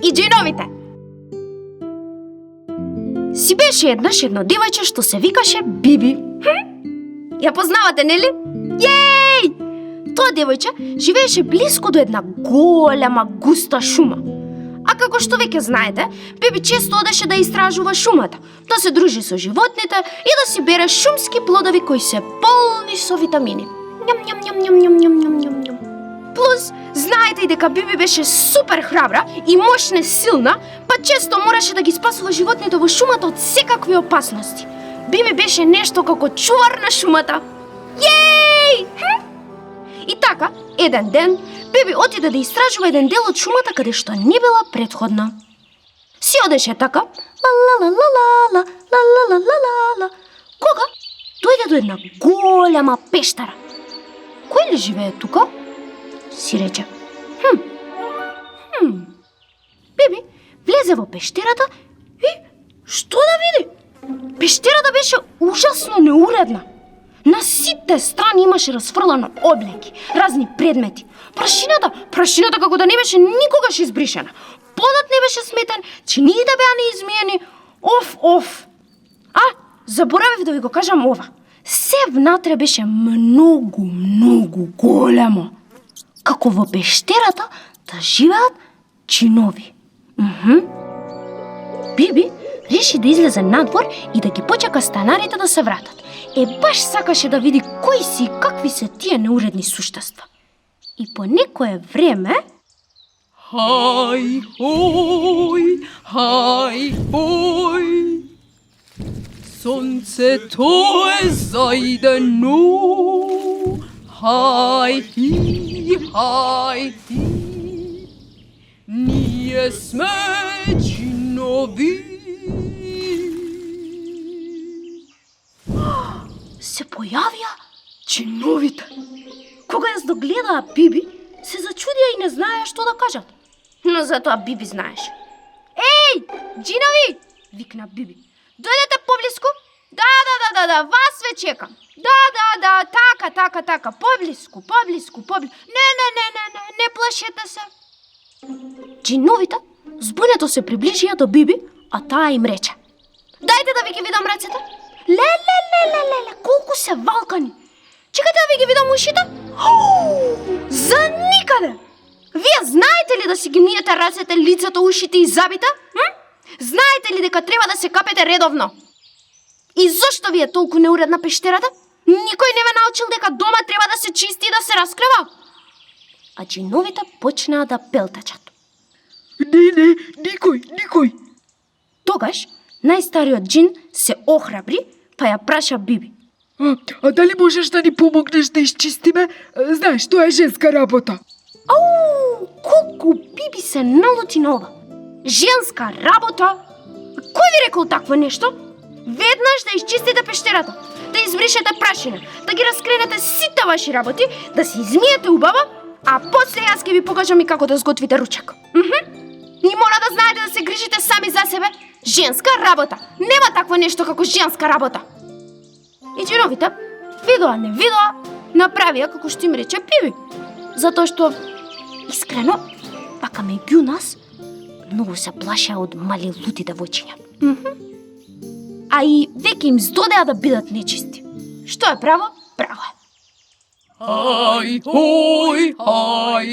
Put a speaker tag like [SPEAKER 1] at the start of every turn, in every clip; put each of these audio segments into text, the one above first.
[SPEAKER 1] и джиновите. Си беше еднаш едно девојче што се викаше Биби. Ја познавате, нели? Јеј! Тоа девојче живееше блиско до една голема густа шума. А како што веќе знаете, Биби често одеше да истражува шумата, да се дружи со животните и да си бере шумски плодови кои се полни со витамини. Ням, ням, ням, ням, ням, ням, ням, ням, ням. Плюс, знаете и дека Биби беше супер храбра и мощна и силна, па често мораше да ги спасува животните во шумата од секакви опасности. Биби беше нешто како чувар на шумата. Јеј! И така, еден ден, Биби отиде да истражува еден дел од шумата каде што не била претходно. Си одеше така, ла-ла-ла-ла-ла, ла-ла-ла-ла-ла, кога дојде до една голема пештера. Кој ли живее тука? Си рече. Биби влезе во пештерата и што да види? Пештерата беше ужасно неуредна. На сите страни имаше расфрлано облеки, разни предмети. Прашината како да не беше никогаш избришена. Подот не беше сметен, чиниите беа неизмиени. Оф. А, заборавив да ви го кажам ова. Се внатре беше многу големо. Како во пештерата да живеат чинови. Биби реши да излезе надвор и да ги почека станарите да се вратат. Баш сакаше да види кои си и какви се тие неуредни суштества. И по некое време...
[SPEAKER 2] Хај, хој, сонцето е зајдено. Хај ти, ние сме чинови.
[SPEAKER 1] Се појавија чиновите. Кога ја догледаа Биби, се зачудија и не знаеа што да кажат. Но затоа Биби знаеше. Еј, джинови! Викна Биби. Дојдете поблиску? Да, вас ве чекам. Да, така, поблиску. Не плашете се. Джиновите збунето се приближија до Биби, а таа им рече. Дајте да ви ги видам рацете. Ле, колку се валкани. Чекате да ви ги видам ушите? За никаде! Вие знаете ли да си ги миете рацете, лицето, ушите и зъбите? Знаете ли дека треба да се капете редовно? И зошто ви е толку неуредна пештерата? Никој не ве научил дека дома треба да се чисти и да се раскрива? А джиновите почнаа да пелтачат.
[SPEAKER 3] Не, никој.
[SPEAKER 1] Тогаш најстариот джин се охрабри, па ја праша Биби.
[SPEAKER 3] А дали можеш да ни помогнеш да изчистиме? Знаеш, тоа е женска работа.
[SPEAKER 1] Ау, колку Биби се налути на ова. Женска работа? Кој ви рекол такво нешто? Веднаш да изчистите пештерата, да избришете прашина, да ги раскренете сите ваши работи, да се измиете убаво, а после јас ќе ви покажам и како да сготвите ручек. И мора да знаете да се грижите сами за себе. Женска работа. Нема такво нешто како женска работа. И джиновите, видоа не видоа, направија како што им рече Биби. Затоа што, искрено, пака меѓу нас, многу се плашеа од мали лути девојчиња. А и веќе им здодеа да бидат нечисти. Што е право? Право е.
[SPEAKER 2] Хај,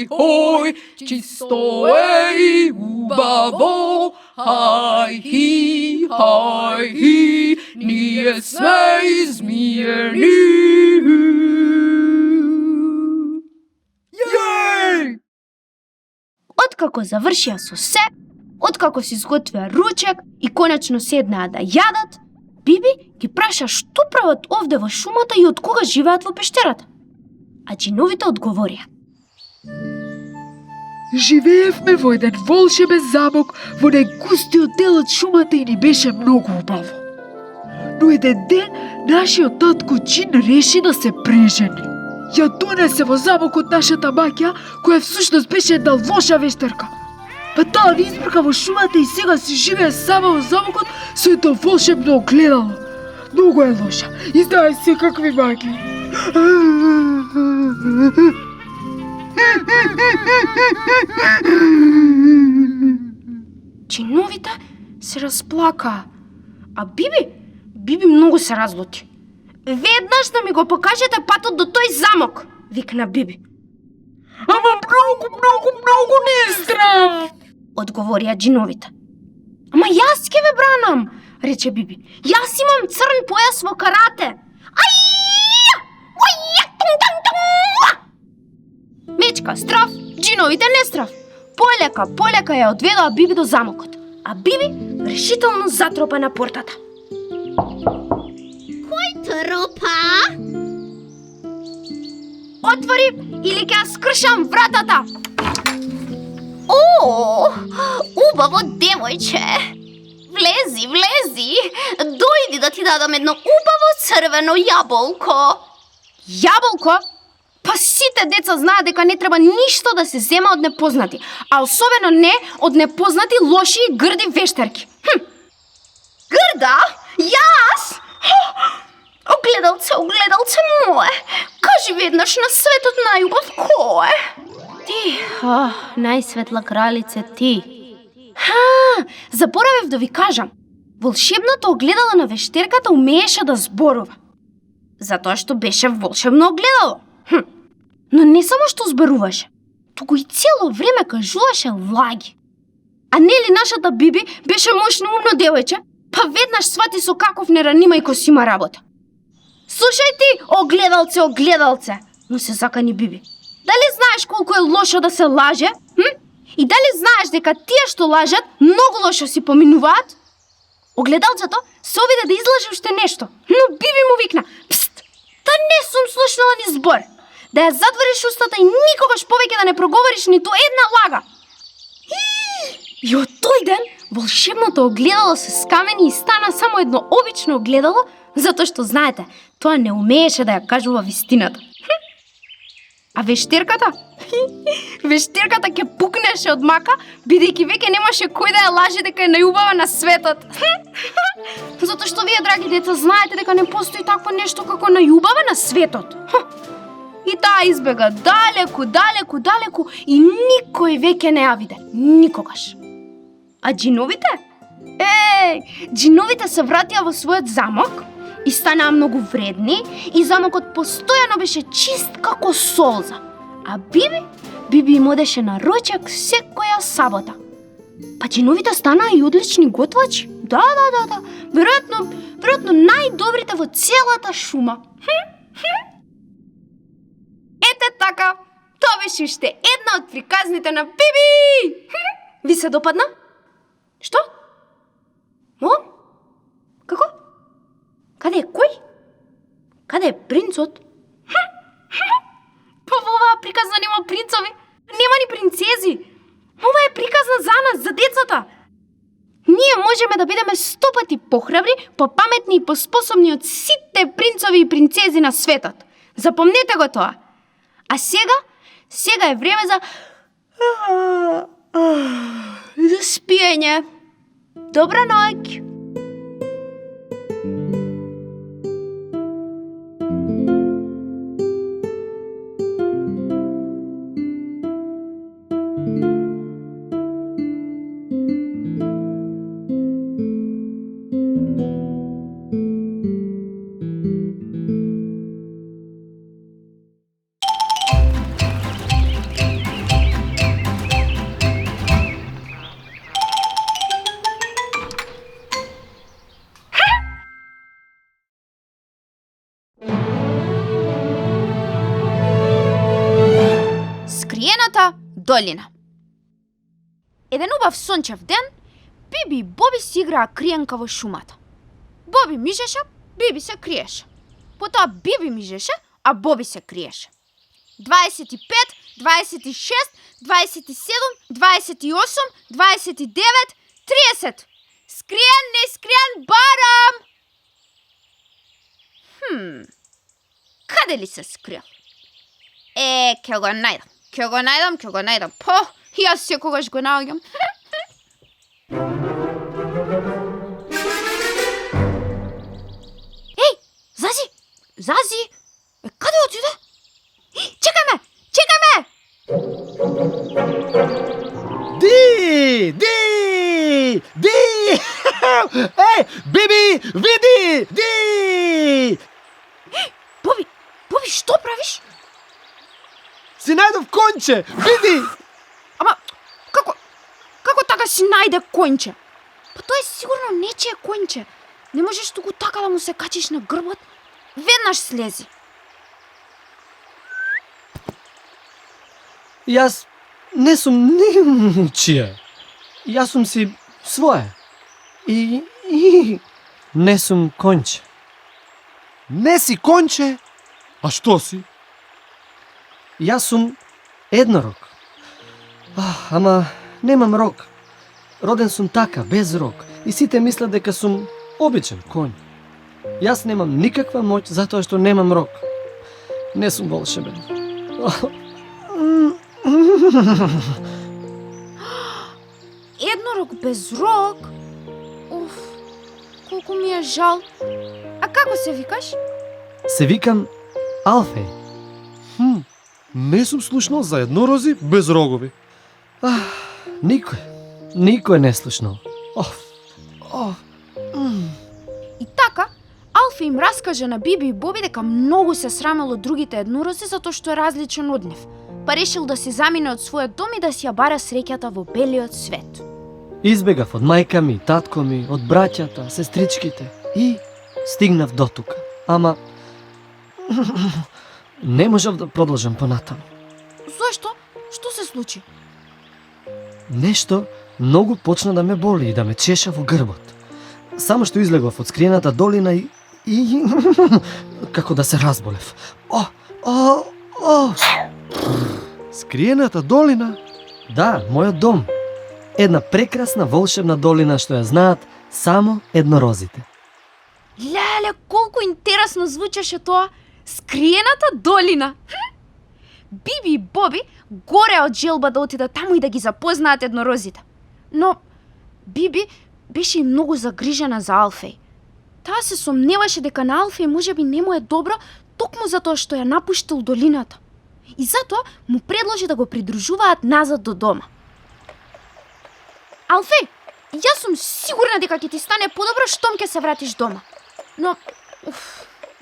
[SPEAKER 2] хој, чисто е и убаво. Хај, ние сме измиени. Јеј!
[SPEAKER 1] Откако завршија со се, откако си изготвија ручек и конечно седнаа да јадат, Биби ги праша што прават овде во шумата и од кога живеат во пештерата. А джиновите одговорија.
[SPEAKER 3] Живеевме во еден волшебен замок во најгустиот дел од шумата и ни беше многу убаво. Но еден ден нашиот татко Джин реши да се прежени. Ја донесе во замокот нашата маќа, која всушност беше една лоша вештерка. Па таа ни избрка во шумата и сега си живее сама во замокот со едно волшебно огледало. Многу е лоша и знае секакви магии.
[SPEAKER 1] се разплака. А Биби многу се разлути. Веднаш да ми го покажете патот до тој замок, викна Биби.
[SPEAKER 3] Ама многу не е страв.
[SPEAKER 1] Одговорија джиновите. Ама јас ќе ве бранам, рече Биби. Јас имам црн појас во карате. Мечка страв, джиновите не страв. Полека ја одведоа Биби до замокот, а Биби решително затропа на портата.
[SPEAKER 4] Кој тропа?
[SPEAKER 1] Отвори или ќе ја скршам вратата.
[SPEAKER 4] О, убаво девојче. Влези. Дојди да ти дадам едно убаво црвено јаболко.
[SPEAKER 1] Јаболко? Па сите деца знаат дека не треба ништо да се зема од непознати, а особено не од непознати лоши и грди вештерки.
[SPEAKER 4] Грда? Јас? Огледалце мое. Кажи веднаш на светот најубав кој е?
[SPEAKER 1] Ти, најсветла кралице ти. Заборавив да ви кажам. Волшебното огледало на вештерката умееше да зборува. Затоа што беше волшебно огледало. Но не само што зборуваше, туку и цело време кажуваше лаги. А нели нашата Биби беше мощно умно девојче, па веднаш свати со каков неранимајко си има работа. Слушај ти, огледалце, но се закани Биби. Дали знаеш колку е лошо да се лаже? И дали знаеш дека тие што лажат многу лошо си поминуваат? Огледалцето се обиде да излаже уште нешто, но Биби му викна: "Пст, да не сум слушнала ни збор. Да ја затвориш устата и никогаш повеќе да не проговориш ниту една лага." И од тој ден волшебното огледало се скамени и стана само едно обично огледало, затоа што знаете, тоа не умееше да ја кажува вистината. А вештерката? Вештерката ќе пукнеше од мака, бидејќи веќе немаше кој да ја лаже дека е најубава на светот. Затоа што вие, драги деца, знаете дека не постои такво нешто како најубава на светот. И таа избега далеку и никој веќе не ја виде. Никогаш. А джиновите? Джиновите се вратија во својот замок и станаа многу вредни и замокот постојано беше чист како солза. А Биби им одеше на ручек секоја сабота. Па джиновите станаа и одлични готвачи. Да. Веројатно најдобрите во целата шума. Ете така, тоа беше уште една од приказните на Биби. Ви се допадна? Што? Како? Каде е кој? Каде е принцот? Па во оваа приказна нема принцови, нема ни принцези. Ова е приказна за нас, за децата. Ние можеме да бидеме 100 пати похрабри, попаметни и поспособни од сите принцови и принцези на светот. Запомнете го тоа. А сега е време за спиење. Добра ноќ. Скриената долина. Еден убав сончев ден, Биби и Боби си играа криенка во шумата. Боби мижеше, Биби се криеше. Потоа Биби мижеше, а Боби се криеше. 25, 26, 27, 28, 29, 30. Скриен, не скриен, барам! Каде ли се скрил? Ќе го најдам. По, јас секогаш го наоѓам. Зази! Каде отиде? Чекај ме!
[SPEAKER 5] Ди! Биби, види! Ди!
[SPEAKER 1] Боби, Боби, што правиш?
[SPEAKER 5] Си најдов конче! Види!
[SPEAKER 1] Ама, како така си најде конче? Па тоа е сигурно нечие конче. Не можеш туку така да му се качиш на грбот? Веднаш слези.
[SPEAKER 5] Јас не сум ничија. Јас сум си своја. И не сум конче.
[SPEAKER 6] Не си конче? А што си?
[SPEAKER 5] Јас сум еднорог. Ама немам рог. Роден сум така, без рог. И сите мислат дека сум обичен конј. Јас немам никаква моќ затоа што немам рог. Не сум волшебен.
[SPEAKER 1] Еднорог без рог? Уф, колку ми е жал. А како се викаш?
[SPEAKER 5] Се викам Алфеј.
[SPEAKER 6] Не сум слушнал за еднорози без рогови.
[SPEAKER 5] Никој не слушнал.
[SPEAKER 1] И така, Алфи им раскаже на Биби и Боби дека многу се срамел од другите еднорози затоа што е различен од нив. Па решил да се замине од својот дом и да си ја бара среќата во белиот свет.
[SPEAKER 5] Избегав од мајка ми, татко ми, од браќата, сестричките и стигнав до тука. Ама не можев да продолжам понатаму.
[SPEAKER 1] Зошто? Што се случи?
[SPEAKER 5] Нешто многу почна да ме боли и да ме чеша во грбот. Само што излегов од скриената долина и како да се разболев.
[SPEAKER 6] Скриената долина?
[SPEAKER 5] Да, мојот дом. Една прекрасна волшебна долина што ја знаат само еднорозите.
[SPEAKER 1] Леле, колку интересно звучеше тоа! Скриената долина! Биби и Боби горе од желба да отидат таму и да ги запознаат еднорозите. Но Биби беше и многу загрижена за Алфеј. Таа се сомневаше дека на Алфеј можеби не му е добро токму затоа што ја напуштил долината. И затоа му предложи да го придружуваат назад до дома. Алфеј, јас сум сигурна дека ќе ти стане подобро штом ќе се вратиш дома. Но,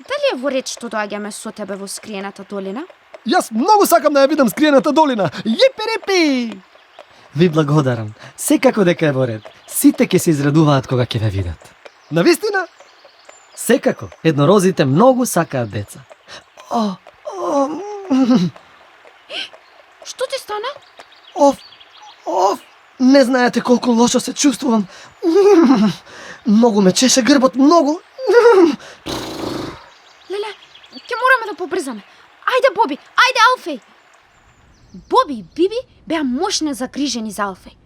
[SPEAKER 1] дали е во ред што доаѓаме со тебе во скриената долина?
[SPEAKER 6] Јас многу сакам да ја видам скриената долина. Јепи-репи!
[SPEAKER 5] Ви благодарам. Секако дека е во ред. Сите ќе се израдуваат кога ќе ве видат.
[SPEAKER 6] Навистина?
[SPEAKER 5] Секако, еднорозите многу сакаат деца.
[SPEAKER 1] Што ти стана?
[SPEAKER 5] Не знаете колку лошо се чувствувам. Многу ме чеше грбот, многу.
[SPEAKER 1] Леле, ќе мораме да побрзаме. Ајде, Боби, ајде, Алфеј! Боби и Биби беа мощно загрижени за Алфеј.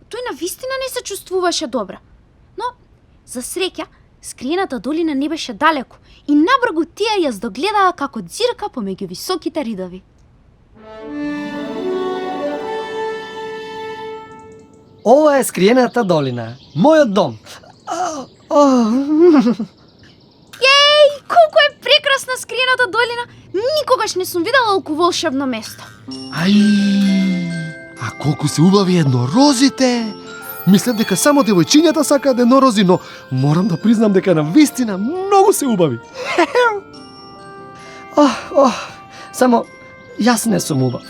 [SPEAKER 1] Тој навистина не се чувствуваше добро. Но, за среќа, скриената долина не беше далеку и набргу тие ја здогледаа како ѕирка помеѓу високите ридови.
[SPEAKER 5] Ова е скриената долина, мојот дом.
[SPEAKER 1] Еј, колку е прекрасна скриената долина! Никогаш не сум видела толку волшебно место.
[SPEAKER 6] А колку се убави еднорозите! Мислев дека само девојчињата сакаат еднорози, но морам да признам дека навистина многу се убави.
[SPEAKER 5] Само јас не сум убав.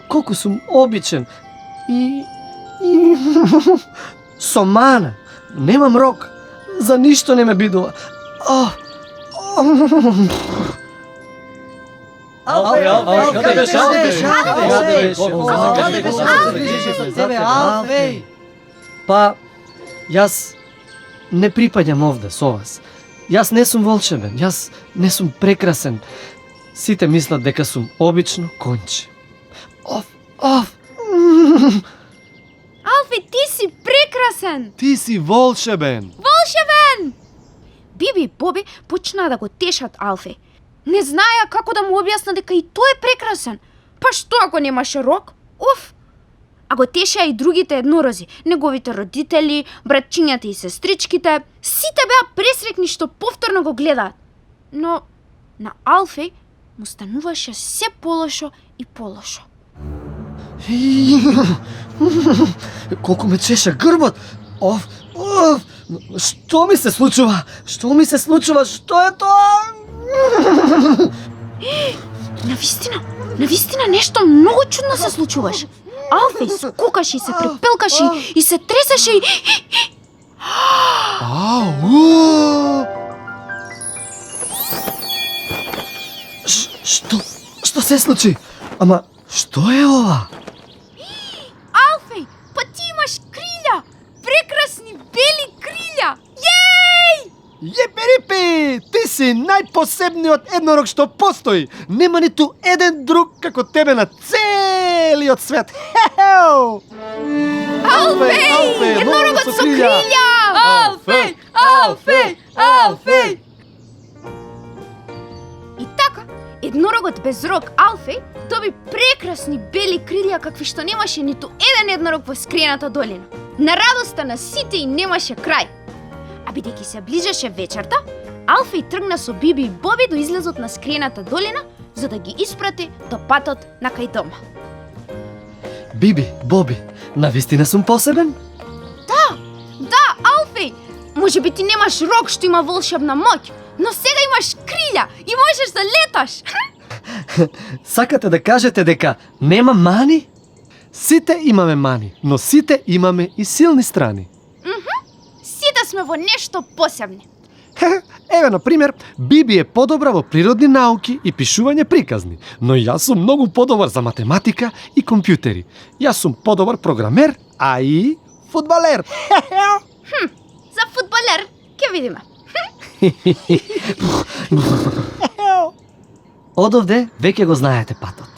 [SPEAKER 5] Колку сум обичен и со мана. Немам рог. За ништо не ме бидува. Па, јас не припаѓам овде со вас. Јас не сум волшебен, јас не сум прекрасен. Сите мислат дека сум обично конче.
[SPEAKER 1] Алфи, ти си прекрасен!
[SPEAKER 6] Ти си волшебен!
[SPEAKER 1] Волшебен! Биби и Боби почнаа да го тешат Алфеј. Не знаеа како да му објасна дека и тој е прекрасен. Па што ако немаше рог? А го тешеа и другите еднорози, неговите родители, братчињата и сестричките. Сите беа пресрекни што повторно го гледаат. Но на Алфеј му стануваше се полошо и полошо.
[SPEAKER 5] Колку ме чеше грбот! Што ми се случува? Што ми се случува? Што е тоа?
[SPEAKER 1] Навистина нешто многу чудно се случуваше. Алфеј скукаше и се препелкаше и се тресеше и...
[SPEAKER 6] Ау!
[SPEAKER 5] Што се случи? Ама, што е ова?
[SPEAKER 1] Алфеј, па ти имаш крилја! Прекрасни бели крилја! Јеј!
[SPEAKER 6] Јепи-рипи! Ти си најпосебниот еднорог што постои! Нема ниту еден друг како тебе на целиот свет! Хеу!
[SPEAKER 1] Алфеј! Еднорогот со крилја!
[SPEAKER 2] Алфеј! Алфеј! Алфеј!
[SPEAKER 1] И така, еднорогот без рог Алфеј доби прекрасни бели крилја какви што немаше ниту еден еднорог во скриената долина. На радоста на сите и немаше крај. А бидејќи се ближеше вечерта, Алфеј тргна со Биби и Боби до излезот на скриената долина за да ги испрати до патот на кај дома.
[SPEAKER 5] Биби, Боби, навистина сум посебен?
[SPEAKER 1] Да, Алфеј, може би ти немаш рог што има волшебна моќ, но сега имаш крилја и можеш да леташ.
[SPEAKER 5] Сакате да кажете дека нема мани? Сите имаме мани, но сите имаме и силни страни.
[SPEAKER 1] Сите сме во нешто посебни.
[SPEAKER 6] Еве, на пример, Биби е подобра во природни науки и пишување приказни, но јас сум многу подобар за математика и компјутери. Јас сум подобар програмер, а и фудбалер.
[SPEAKER 1] За фудбалер, ќе видиме.
[SPEAKER 5] Одовде веќе го знаете патот.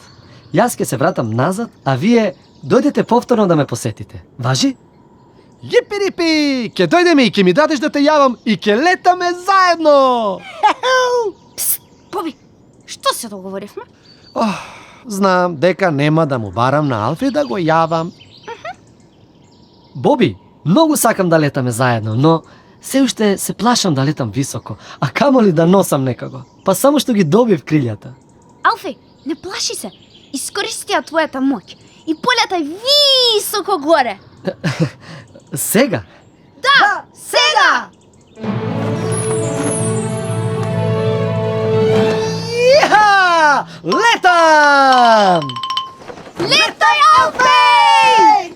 [SPEAKER 5] Јас ќе се вратам назад, а вие дојдете повторно да ме посетите. Важи?
[SPEAKER 6] Јепи-рипи! Ке дојдеме и ке ми дадеш да те јавам и ке летаме заедно!
[SPEAKER 1] Пс, Боби, што се договоривме?
[SPEAKER 6] Знам дека нема да му барам на Алфи да го јавам.
[SPEAKER 5] Боби, многу сакам да летаме заедно, но се уште се плашам да летам високо, а камоли да носам некако. Па само што ги добив крилјата.
[SPEAKER 1] Алфеј, не плаши се. Искористи ја твојата моќ и полетај високо горе.
[SPEAKER 5] Сега?
[SPEAKER 1] Да, сега!
[SPEAKER 5] Иха! Летам!
[SPEAKER 1] Летај, Алфеј!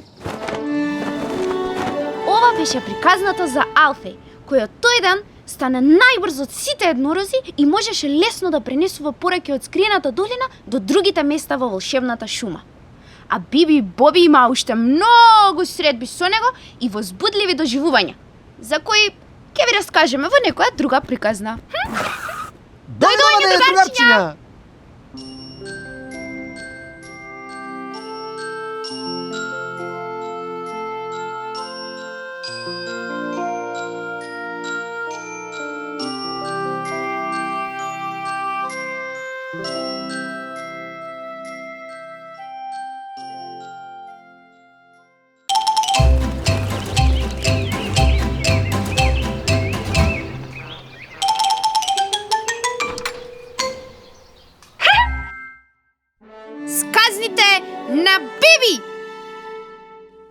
[SPEAKER 1] Ова беше приказната за Алфеј, кој од тој ден стана најбрз од сите еднорози и можеше лесно да пренесува пораки од скриената долина до другите места во волшебната шума. А Биби и Боби имаа уште многу средби со него и возбудливи доживувања, за кои ќе ви раскажеме во некоја друга приказна.
[SPEAKER 6] Дојдовање, другарчиња!
[SPEAKER 1] Сказните на Биби!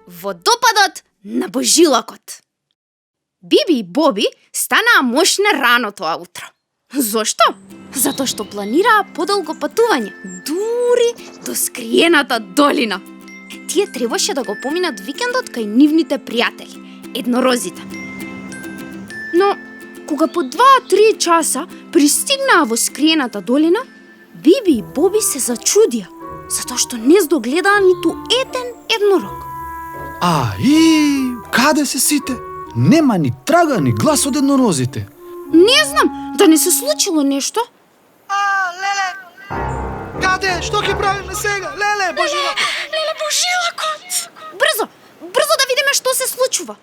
[SPEAKER 1] Водопадот на Божилакот. Биби и Боби станаа мошни рано тоа утро. Зошто? Затоа што планираа подолго патување, дури до скриената долина. Тие требаше да го поминат викендот кај нивните пријатели, еднорозите. Но, кога по 2-3 часа пристигнаа во скриената долина, Биби и Боби се зачудија, затоа што не здогледаа ниту еден еднорог.
[SPEAKER 7] А, и каде се сите? Нема ни трага, ни глас од еднорозите.
[SPEAKER 1] Не знам, да не се случило нешто?
[SPEAKER 6] Леле! Каде? Што ќе правиме сега? Леле, Божилак!
[SPEAKER 1] Леле, Божилакот! Брзо, брзо да видиме што се случува.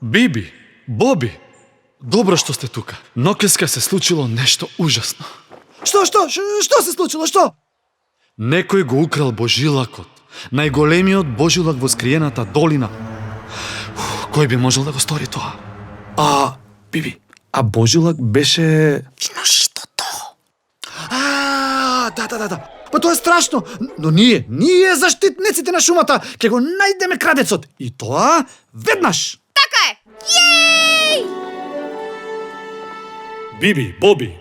[SPEAKER 7] Биби, Боби, добро што сте тука. Ноќеска се случило нешто ужасно.
[SPEAKER 6] Што се случило? Што?
[SPEAKER 7] Некој го украл Божилакот, најголемиот Божилак во скриената долина. Кој би можел да го стори тоа? Биби, а Божилак беше...
[SPEAKER 1] Ношто тоа?
[SPEAKER 6] Да. Па
[SPEAKER 7] тоа е страшно, но ние заштитниците на шумата, ќе го најдеме крадецот и тоа веднаш.
[SPEAKER 1] Така е! Јеј!
[SPEAKER 7] Биби, Боби,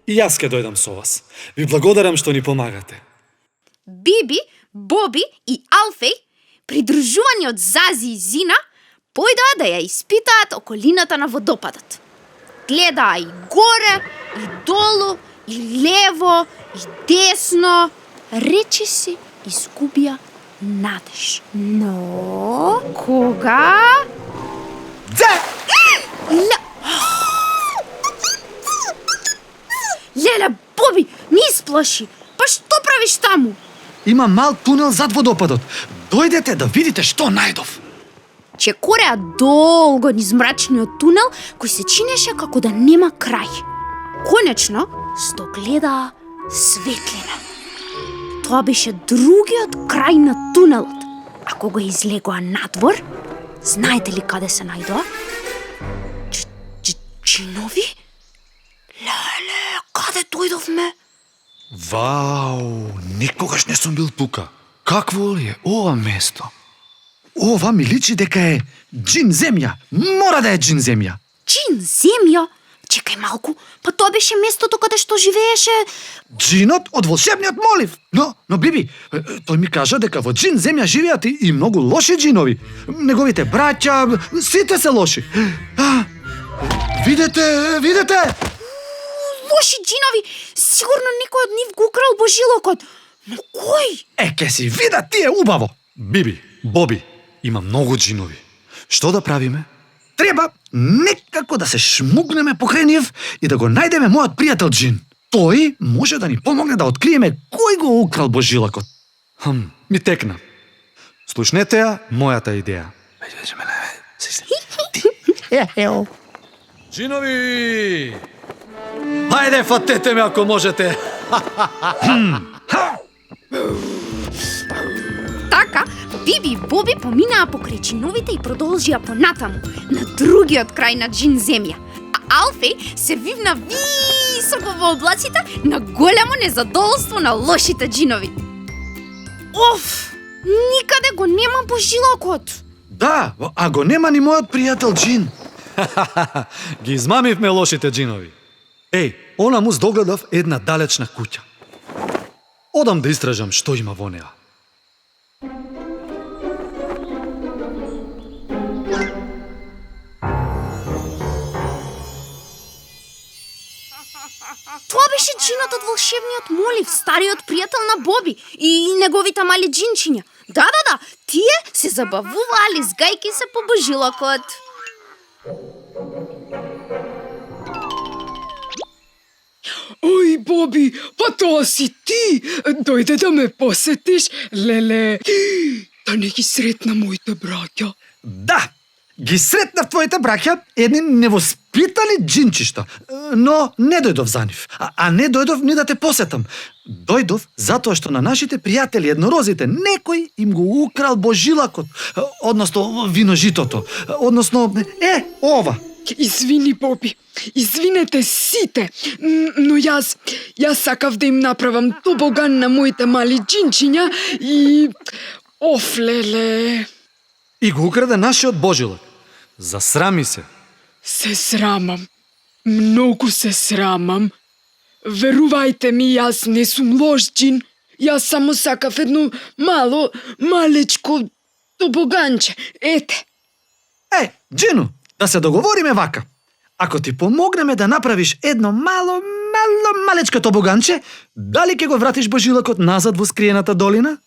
[SPEAKER 7] и јас ќе дојдам со вас. Ви благодарам што ни помагате.
[SPEAKER 1] Биби, Боби и Алфеј, придружувани од Зази и Зина, појдаа да ја испитаат околината на водопадот. Гледаа и горе, и долу, и лево, и десно. Речиси изгубија надеж. Но кога? Леле, Боби, ми исплаши. Па што правиш таму?
[SPEAKER 7] Има мал тунел зад водопадот. Дојдете да видите што најдов.
[SPEAKER 1] Чекореа долго низ мрачниот тунел, кој се чинеше како да нема крај. Конечно, стогледаа светлина. Тоа беше другиот крај на тунелот. А кога излегоа надвор, знаете ли каде се најдоа? Джинови? Леле, каде дојдовме?
[SPEAKER 7] Вау, никогаш не сум бил тука. Какво ли е ова место? Ова ми личи дека е джин земја. Мора да е джин земја.
[SPEAKER 1] Джин земја? Чекај малку, па тоа беше местото каде што живееше...
[SPEAKER 7] Джинот од волшебниот молив. Но Биби, тој ми кажа дека во джин земја живеат и многу лоши джинови. Неговите браќа, сите се лоши. Видете?
[SPEAKER 1] Лоши джинови! Сигурно некој од нив го украл божилокот. Но кој?
[SPEAKER 7] Ке си видат тие убаво. Биби, Боби, има многу джинови. Што да правиме? Треба некако да се шмугнеме покрај нив и да го најдеме мојот пријател джин. Тој може да ни помогне да откриеме кој го украл божилокот. Ми текна. Слушнете ја мојата идеја. Джинови! Хајде, фатете ме ако можете.
[SPEAKER 1] Така, Биби и Боби поминаа покрај джиновите и продолжија понатаму, на другиот крај на джин земја. А Алфеј се вивна високо во облаците на големо незадоволство на лошите джинови. Оф, никаде го нема божилокот.
[SPEAKER 7] Да, а го нема ни мојот пријател джин. Ги измамивме лошите джинови. Онаму догледав една далечна куќа. Одам да истражам што има во неа.
[SPEAKER 1] Тоа беше джинот од волшебниот молив, стариот пријател на Боби и неговите мали джинчиња. Да, тие се забавуваа лизгајки се по божилокот.
[SPEAKER 3] Ој, Боби, па тоа си ти! Дојде да ме посетиш, леле. Да не ги сретна моите браќа.
[SPEAKER 7] Да, ги сретнав твоите браќа, едни невоспитали джинчишта, но не дојдов за нив, а не дојдов ни да те посетам. Дојдов затоа што на нашите пријатели еднорозите некој им го украл божилакот, односно виножитото, односно, ова.
[SPEAKER 3] Извини, Боби, извинете сите, но јас сакав да им направам тобоган на моите мали джинчиња и... Оф, леле!
[SPEAKER 7] И го украде нашиот божилак. Засрами се.
[SPEAKER 3] Се срамам. Многу се срамам. Верувајте ми, јас не сум лош джин. Јас само сакав едно малечко тобоганче. Ете.
[SPEAKER 7] Джину, да се договориме вака. Ако ти помогнеме да направиш едно малечко тобоганче, дали ќе го вратиш божилакот назад во скриената долина?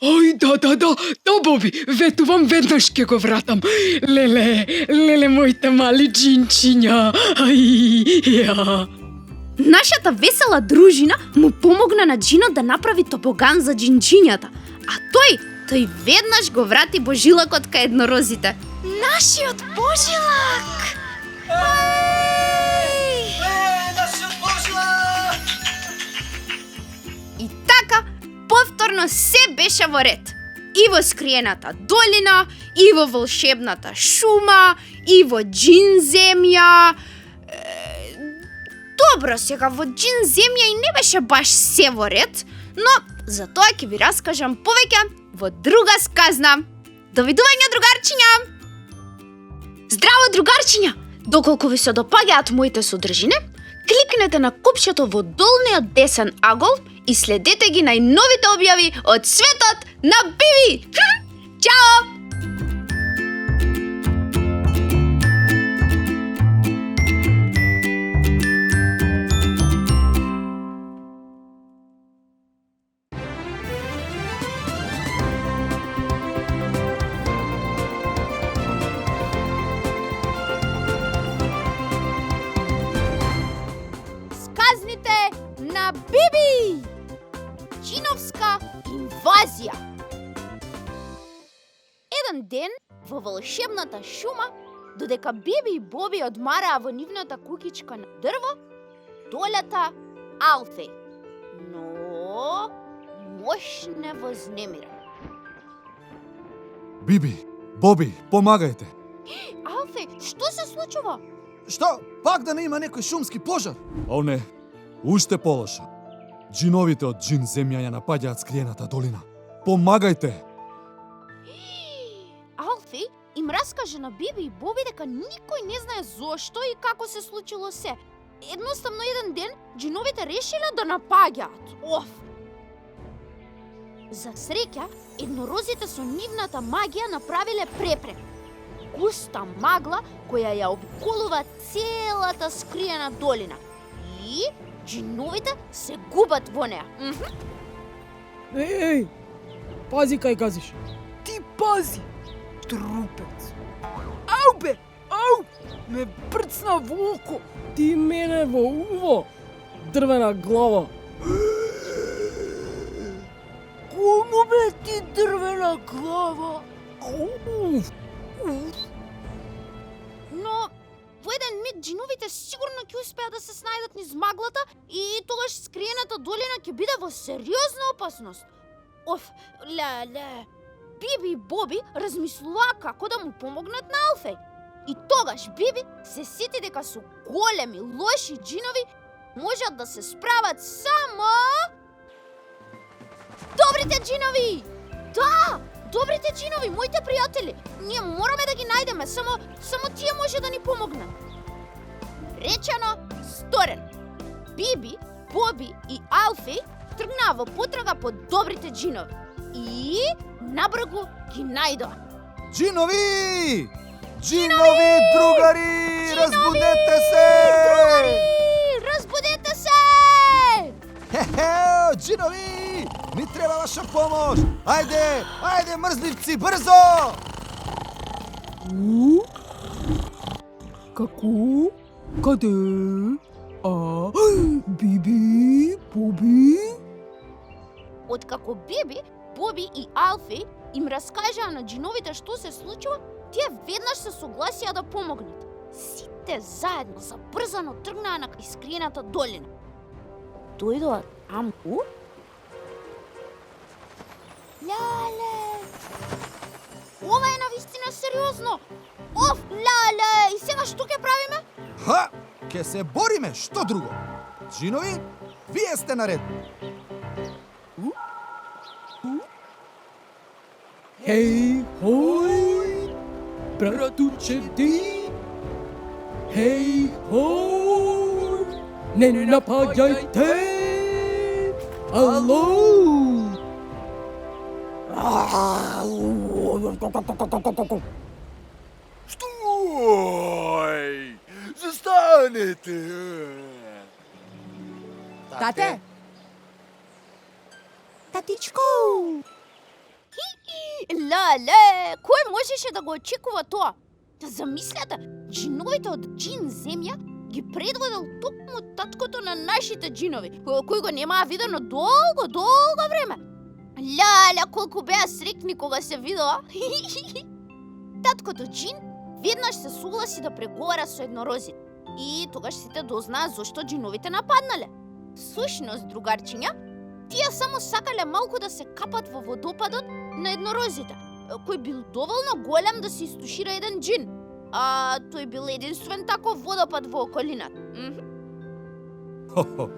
[SPEAKER 3] Ај, да, Боби, ветувам веднаш ќе го вратам. Леле, моите мали джинчиња. Ај,
[SPEAKER 1] Нашата весела дружина му помогна на джинот да направи тобоган за джинчињата, а тој веднаш го врати божилакот кај еднорозите. Нашиот божилак!
[SPEAKER 7] Нашиот божилак!
[SPEAKER 1] И така, повторно се беше во ред. И во скриената долина, и во волшебната шума, и во джин земја. Добро, сега во джин земја и не беше баш се во ред, но Затоа ќе ви раскажам повеќе во друга сказна. Довидување, другарчиња! Здраво, другарчиња! Доколку ви се допаѓаат моите содржини, кликнете на копчето во долниот десен агол и следете ги најновите објави од светот на Биби! Чао! Сказните на Биби! Джиновска инвазија. Еден ден во волшебната шума, додека Биби и Боби одмараа во нивната куќичка на дрво, долета Алфи. Но мош не вознемира.
[SPEAKER 8] Биби, Боби, помагајте.
[SPEAKER 1] Алфи, што се случува?
[SPEAKER 8] Што, пак да не има некој шумски пожар? О не, уште полоша. Джиновите од Джин земја ја напаѓаат скриената долина. Помагајте!
[SPEAKER 1] Алфи им раскаже на Биби и Боби дека никој не знае зошто и како се случило се. Едноставно еден ден джиновите решиле да напаѓаат. Оф! За среќа, еднорозите со нивната магија направиле препрека. Густа магла која ја обиколува целата скриена долина. И джиновите се губат во неа.
[SPEAKER 2] Еј, пази кај газиш. Ти пази, трупец. Ау бе, ау, ме прцна во око. Ти мене во уво, дрвена глава. Кому бе ти дрвена глава? Ауф.
[SPEAKER 1] Но во еден миг джиновите сигурно ќе успеат да се снајдат низ маглата и тогаш скриената долина ќе биде во сериозна опасност. Оф, леле. Биби и Боби размислуваа како да му помогнат на Алфеј. И тогаш Биби се сети дека со големи, лоши джинови можат да се справат само добрите джинови! Да! Добрите джинови, моите пријатели! Ние мораме да ги најдеме, само тие може да ни помогнат. Речено, сторено. Биби, Боби и Алфи тргнаа во потрага по добрите джинови. И набрзо ги најдоа.
[SPEAKER 8] Джинови! Джинови, другари! Разбудете се!
[SPEAKER 1] Другари! Разбудете се!
[SPEAKER 8] Хе-хе, джинови! Ни треба ваша помош! Ајде, ајде, мрзливци, брзо!
[SPEAKER 2] Како? Каде? Биби, Боби?
[SPEAKER 1] Откако Биби, Боби и Алфи им раскажаа на джиновите што се случува, тие веднаш се согласија да помогнат. Сите заедно забрзано тргнаа на искриената долина. Дојдоа таму. Леле! Ова е навистина сериозно! Оф, леле! И сега што ќе правиме?
[SPEAKER 8] Ха! Ке се бориме, што друго? Джинови, вие сте наред.
[SPEAKER 2] Хеј, хој, братуче ти. Хеј, хој, не напаѓајте. Ало!
[SPEAKER 9] Стој! Застанете!
[SPEAKER 2] Тате?
[SPEAKER 1] Татичко! Леле, кој можеше да го очекува тоа? Замислете, джиновите од Джин земја ги предводел токму таткото на нашите джинови, кој го немаа видено долго време. Леле, колку беа среќни кога се видоа. Таткото Джин веднаш се согласи да преговара со еднорозите. И тогаш сите дознаа зошто джиновите нападнале. Всушност, другарчиња, тие само сакале малку да се капат во водопадот на еднорозите, кој бил доволно голем да се истушира еден джин. А тој бил единствен таков водопад во околината.
[SPEAKER 8] Хо-хо,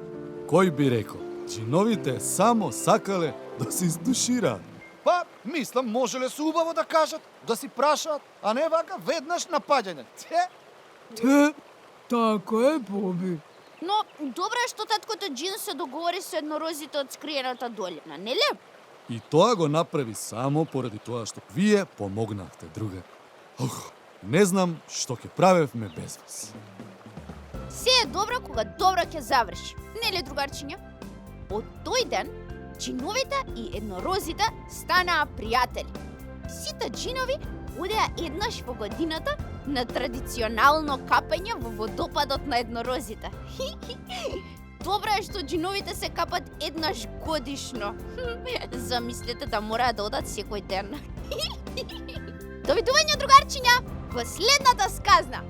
[SPEAKER 8] кој би рекол? Джиновите само сакале да се издушираат.
[SPEAKER 9] Па, мислам, можеле се убаво да кажат, да си прашаат, а не вака веднаш напаѓање. Те,
[SPEAKER 2] Те, така е, Боби.
[SPEAKER 4] Но добро е што таткото Джин се договори со еднорозите од скриената долина, нели?
[SPEAKER 8] И тоа го направи само поради тоа што вие помогнавте, друга. Не знам што ќе правевме без вас.
[SPEAKER 4] Се е добро кога добро ќе заврши. Нели, другарчиња? Од тој ден, джиновите и еднорозите станаа пријатели. Сите джинови одеа еднаш во годината на традиционално капање во водопадот на еднорозите. Добро е што джиновите се капат еднаш годишно. Замислете да мораат да одат секој ден. Довидување, другарчиња, во следната сказна.